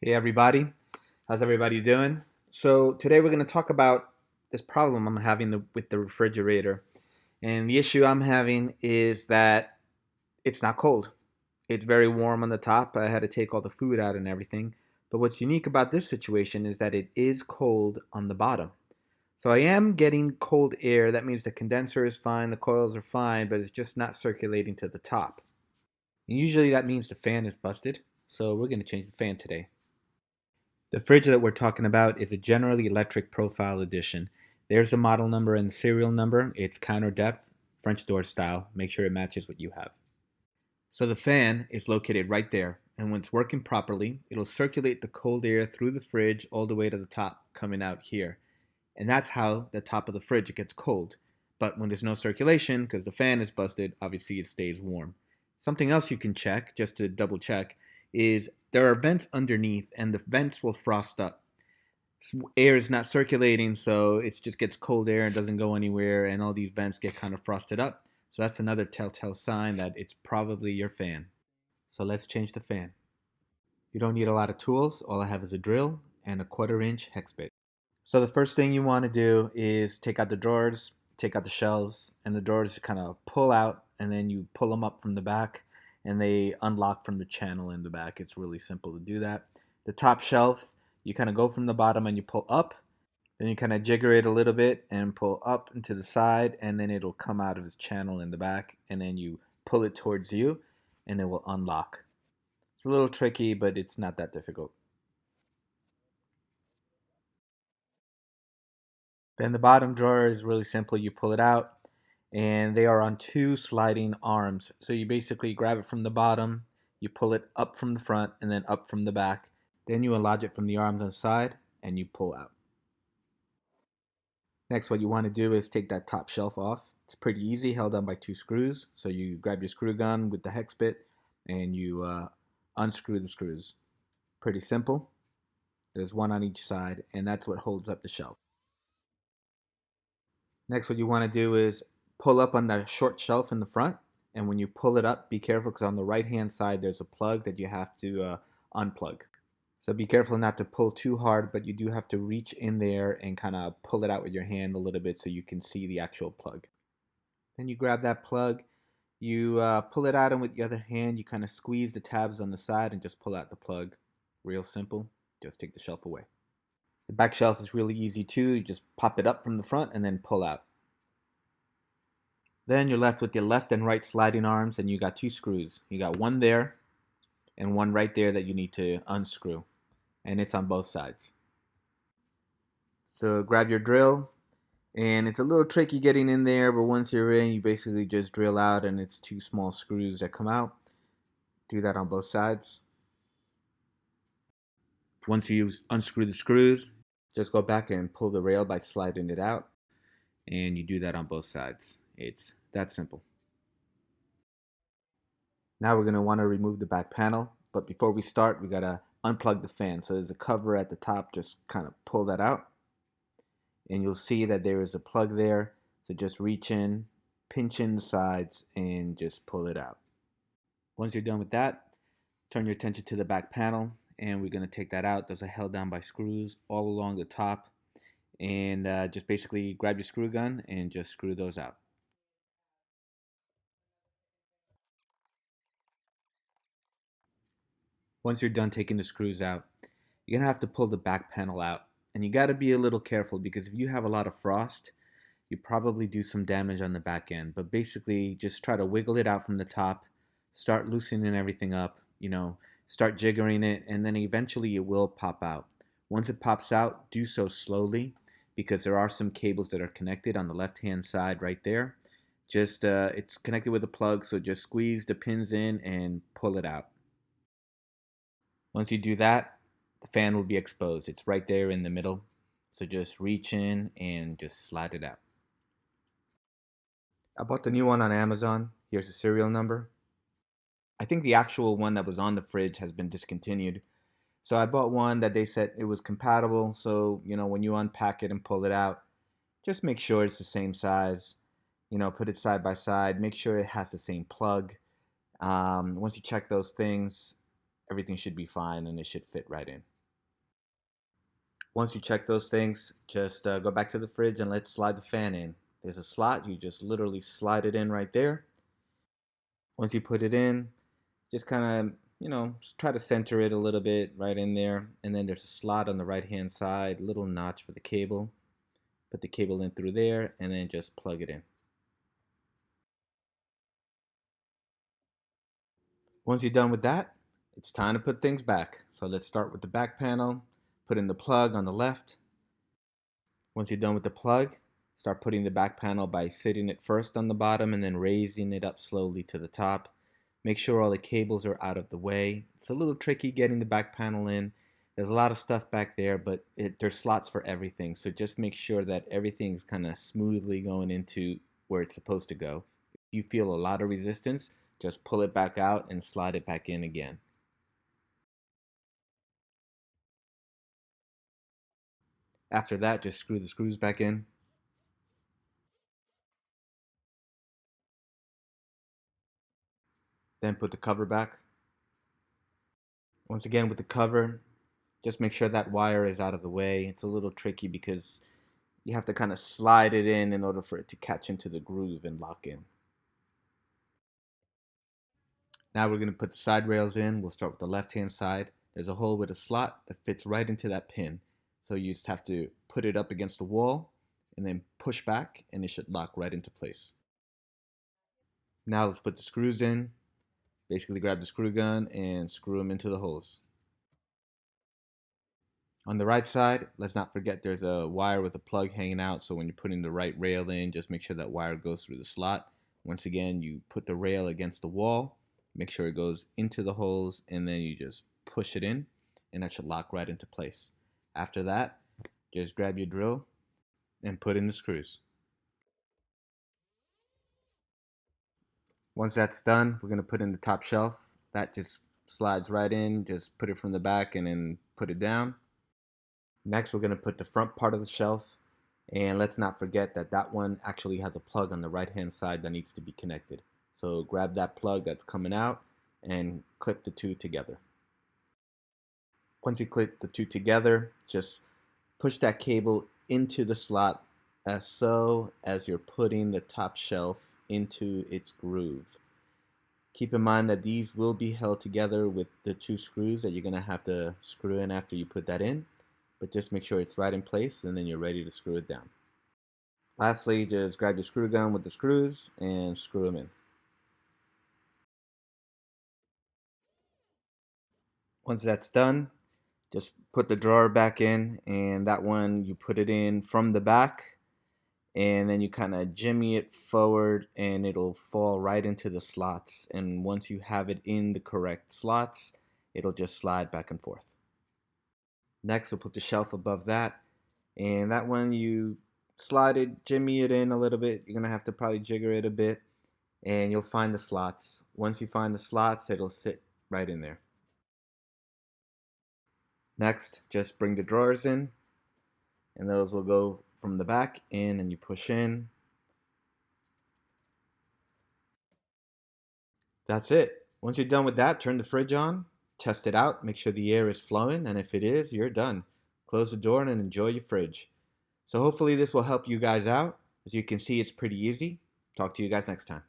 Hey everybody, how's everybody doing? So today we're going to talk about this problem I'm having with the refrigerator. And the issue I'm having is that it's not cold. It's very warm on the top. I had to take all the food out and everything. But what's unique about this situation is that it is cold on the bottom. So I am getting cold air. That means the condenser is fine, the coils are fine, but it's just not circulating to the top. And usually that means the fan is busted. So we're going to change the fan today. The fridge that we're talking about is a General Electric Profile Edition. There's the model number and serial number. It's counter depth, French door style. Make sure it matches what you have. So the fan is located right there, and when it's working properly, it'll circulate the cold air through the fridge all the way to the top, coming out here. And that's how the top of the fridge gets cold. But when there's no circulation, because the fan is busted, obviously it stays warm. Something else you can check, just to double check, is there are vents underneath, and the vents will frost up. Air is not circulating, so it just gets cold air and doesn't go anywhere, and all these vents get kind of frosted up. So that's another telltale sign that it's probably your fan. So let's change the fan. You don't need a lot of tools. All I have is a drill and a 1/4 inch hex bit. So the first thing you want to do is take out the drawers, take out the shelves, and the drawers kind of pull out, and then you pull them up from the back, and they unlock from the channel in the back. It's really simple to do that. The top shelf, you kind of go from the bottom and you pull up, then you kind of jigger it a little bit and pull up into the side, and then it'll come out of its channel in the back, and then you pull it towards you, and it will unlock. It's a little tricky, but it's not that difficult. Then the bottom drawer is really simple. You pull it out, and they are on two sliding arms. So you basically grab it from the bottom, you pull it up from the front, and then up from the back. Then you enlarge it from the arms on the side, and you pull out. Next, what you want to do is take that top shelf off. It's pretty easy, held on by two screws. So you grab your screw gun with the hex bit, and you unscrew the screws. Pretty simple. There's one on each side, and that's what holds up the shelf. Next, what you want to do is pull up on the short shelf in the front, and when you pull it up, be careful because on the right hand side there's a plug that you have to unplug. So be careful not to pull too hard, but you do have to reach in there and kind of pull it out with your hand a little bit so you can see the actual plug. Then you grab that plug, you pull it out, and with the other hand you kind of squeeze the tabs on the side and just pull out the plug. Real simple. Just take the shelf away. The back shelf is really easy too. You just pop it up from the front and then pull out. Then you're left with your left and right sliding arms, and you got two screws. You got one there and one right there that you need to unscrew, and it's on both sides. So grab your drill, and it's a little tricky getting in there, but once you're in, you basically just drill out, and it's two small screws that come out. Do that on both sides. Once you unscrew the screws, just go back and pull the rail by sliding it out, and you do that on both sides. It's that simple. Now we're going to want to remove the back panel, but before we start, we got to unplug the fan. So there's a cover at the top, just kind of pull that out, and you'll see that there is a plug there. So just reach in, pinch in the sides, and just pull it out. Once you're done with that, turn your attention to the back panel, and we're going to take that out. Those are held down by screws all along the top, and just basically grab your screw gun and just screw those out. Once you're done taking the screws out, you're gonna have to pull the back panel out. And you gotta be a little careful because if you have a lot of frost, you probably do some damage on the back end. But basically, just try to wiggle it out from the top, start loosening everything up, start jiggering it, and then eventually it will pop out. Once it pops out, do so slowly because there are some cables that are connected on the left-hand side right there. Just it's connected with a plug, so just squeeze the pins in and pull it out. Once you do that, the fan will be exposed. It's right there in the middle. So just reach in and just slide it out. I bought the new one on Amazon. Here's the serial number. I think the actual one that was on the fridge has been discontinued. So I bought one that they said it was compatible. So, when you unpack it and pull it out, just make sure it's the same size. Put it side by side. Make sure it has the same plug. Once you check those things, everything should be fine and it should fit right in. Once you check those things, just go back to the fridge and let's slide the fan in. There's a slot, you just literally slide it in right there. Once you put it in, just kind of, try to center it a little bit right in there. And then there's a slot on the right hand side, little notch for the cable. Put the cable in through there and then just plug it in. Once you're done with that, it's time to put things back. So let's start with the back panel. Put in the plug on the left. Once you're done with the plug, start putting the back panel by sitting it first on the bottom and then raising it up slowly to the top. Make sure all the cables are out of the way. It's a little tricky getting the back panel in. There's a lot of stuff back there, but there's slots for everything. So just make sure that everything's kind of smoothly going into where it's supposed to go. If you feel a lot of resistance, just pull it back out and slide it back in again. After that, just screw the screws back in. Then put the cover back. Once again with the cover, just make sure that wire is out of the way. It's a little tricky because you have to kind of slide it in order for it to catch into the groove and lock in. Now we're going to put the side rails in. We'll start with the left hand side. There's a hole with a slot that fits right into that pin. So you just have to put it up against the wall and then push back and it should lock right into place. Now let's put the screws in. Basically grab the screw gun and screw them into the holes. On the right side, let's not forget there's a wire with a plug hanging out, so when you're putting the right rail in, just make sure that wire goes through the slot. Once again, you put the rail against the wall, make sure it goes into the holes, and then you just push it in, and that should lock right into place. After that, just grab your drill and put in the screws. Once that's done, we're going to put in the top shelf. That just slides right in, just put it from the back and then put it down. Next, we're going to put the front part of the shelf, and let's not forget that that one actually has a plug on the right hand side that needs to be connected. So grab that plug that's coming out and clip the two together. Once you clip the two together, just push that cable into the slot as you're putting the top shelf into its groove. Keep in mind that these will be held together with the two screws that you're going to have to screw in after you put that in. But just make sure it's right in place and then you're ready to screw it down. Lastly, just grab your screw gun with the screws and screw them in. Once that's done, just put the drawer back in, and that one you put it in from the back and then you kind of jimmy it forward and it'll fall right into the slots, and once you have it in the correct slots, it'll just slide back and forth. Next, we'll put the shelf above that, and that one you slide it, jimmy it in a little bit. You're gonna have to probably jigger it a bit, and you'll find the slots. Once you find the slots, it'll sit right in there. Next, just bring the drawers in, and those will go from the back in, and you push in. That's it. Once you're done with that, turn the fridge on, test it out, make sure the air is flowing, and if it is, you're done. Close the door and enjoy your fridge. So hopefully this will help you guys out. As you can see, it's pretty easy. Talk to you guys next time.